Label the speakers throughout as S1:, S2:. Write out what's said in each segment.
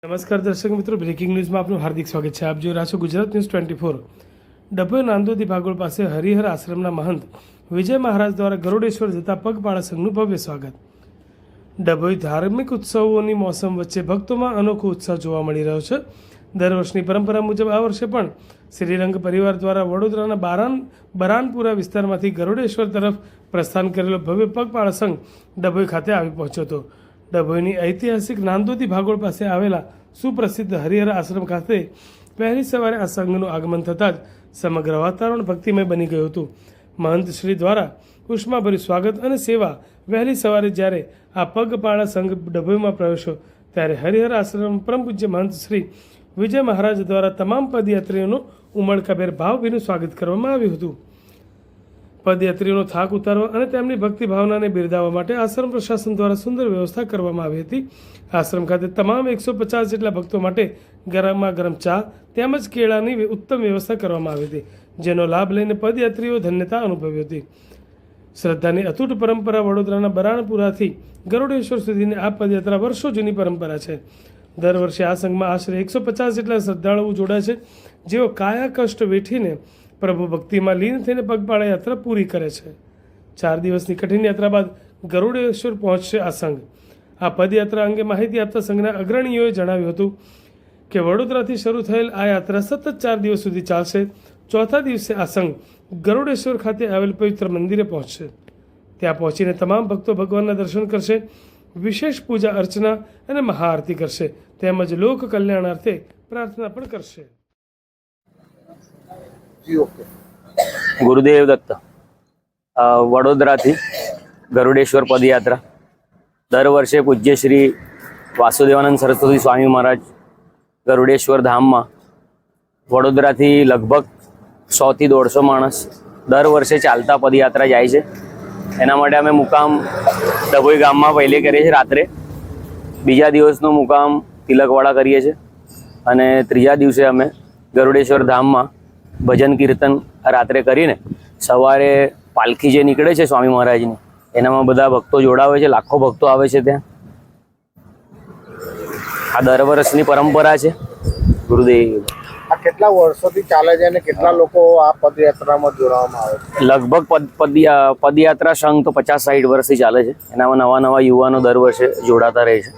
S1: નમસ્કાર દર્શક મિત્રો, બ્રેકિંગ ન્યૂઝમાં આપનું હાર્દિક સ્વાગત છે. આપ જોઈ રહ્યા છો ગુજરાત ન્યૂઝ 24. ડભોઈ નાંદોદી ભાગોળ પાસે હરિહર આશ્રમના મહંત વિજય મહારાજ દ્વારા ગરુડેશ્વર જતા પગપાળા સંઘનું ભવ્ય સ્વાગત. ડભોઈ ધાર્મિક ઉત્સવોની મોસમ વચ્ચે ભક્તોમાં અનોખો ઉત્સાહ જોવા મળી રહ્યો છે. દર વર્ષની પરંપરા મુજબ આ વર્ષે પણ શ્રીરંગ પરિવાર દ્વારા વડોદરાના બરાનપુરા વિસ્તારમાંથી ગરુડેશ્વર તરફ પ્રસ્થાન કરેલો ભવ્ય પગપાળા સંઘ ડભોઈ ખાતે આવી પહોંચ્યો હતો. ડભોઈની ઐતિહાસિક નાંદોદી ભાગોળ પાસે આવેલા સુપ્રસિદ્ધ હરિહર આશ્રમ ખાતે પહેલી સવારે આ સંઘનું આગમન થતાં જ સમગ્ર વાતાવરણ ભક્તિમય બની ગયું હતું. મહંત શ્રી દ્વારા ઉષ્માભર્યું સ્વાગત અને સેવા. વહેલી સવારે જ્યારે આ પગપાળા સંઘ ડભોઈમાં પ્રવેશ્યો ત્યારે હરિહર આશ્રમ પરમ પૂજ્ય મહંત શ્રી વિજય મહારાજ દ્વારા તમામ પદયાત્રીઓનું ઉમળકાભેર ભાવભીનું સ્વાગત કરવામાં આવ્યું હતું. પદયાત્રીઓનો થાક ઉતારવા અને તેમની ભક્તિ ભાવનાને બિરદાવવા માટે આશ્રમ પ્રશાસન દ્વારા સુંદર વ્યવસ્થા કરવામાં આવી હતી. આશ્રમ ખાતે તમામ 150 જેટલા ભક્તો માટે ગરમા ગરમ ચા તેમજ કેળાની ઉત્તમ વ્યવસ્થા કરવામાં આવી હતી, જેનો લાભ લઈને પદયાત્રીઓ ધન્યતા અનુભવી હતી. શ્રદ્ધાની અતૂટ પરંપરા વડોદરાના બરાનપુરાથી ગરુડેશ્વર સુધીની આ પદયાત્રા વર્ષો જૂની પરંપરા છે. દર વર્ષે આ સંઘમાં આશરે 150 જેટલા શ્રદ્ધાળુઓ જોડાય છે, જેઓ કાયા કષ્ટ વેઠીને પ્રભુ ભક્તિમાં લીન થઈને પગપાળા યાત્રા પૂરી કરે છે. 4 દિવસની કઠિન યાત્રા બાદ ગરુડેશ્વર પહોંચશે આ સંઘ. આ પદયાત્રા અંગે માહિતી આપતા સંઘના અગ્રણીઓએ જણાવ્યું હતું કે વડોદરાથી શરૂ થયેલ આ યાત્રા સતત 4 દિવસ સુધી ચાલશે. ચોથા દિવસે આ સંઘ ગરુડેશ્વર ખાતે આવેલ પવિત્ર મંદિરે પહોંચશે. ત્યાં પહોંચીને તમામ ભક્તો ભગવાનના દર્શન કરશે, વિશેષ પૂજા અર્ચના અને મહાઆરતી કરશે, તેમજ લોક કલ્યાણાર્થે પ્રાર્થના પણ કરશે.
S2: ગુરુદેવ દત્ત. વડોદરાથી ગરુડેશ્વર પદયાત્રા દર વર્ષે પૂજ્ય શ્રી વાસુદેવાનંદ સરસ્વતી સ્વામી મહારાજ ગરુડેશ્વર ધામમાં વડોદરાથી લગભગ 100 થી 150 માણસ દર વર્ષે ચાલતા પદયાત્રા જાય છે. એના માટે અમે મુકામ ડભોઈ ગામમાં પહેલે કરીએ છીએ રાત્રે. બીજા દિવસનો મુકામ તિલકવાડા કરીએ છીએ અને ત્રીજા દિવસે અમે ગરુડેશ્વર ધામમાં ભજન કીર્તન રાત્રે કરીને સવારે પાલખી જે નીકળે છે સ્વામી મહારાજની, એનામાં બધા ભક્તો જોડાવે છે. લાખો ભક્તો આવે છે ત્યાં. આ દર વર્ષની પરંપરા છે. ગુરુદેવ.
S3: આ કેટલા વર્ષોથી ચાલે છે અને કેટલા લોકો આ પદયાત્રામાં જોડાવામાં આવે છે?
S2: લગભગ પદયાત્રા સંઘ તો 50-60 વર્ષથી ચાલે છે. એનામાં નવા નવા યુવાનો દર વર્ષે જોડાતા રહે છે.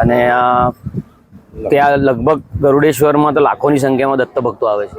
S2: અને ત્યાં લગભગ ગરુડેશ્વરમાં તો લાખોની સંખ્યામાં દત્ત ભક્તો આવે છે.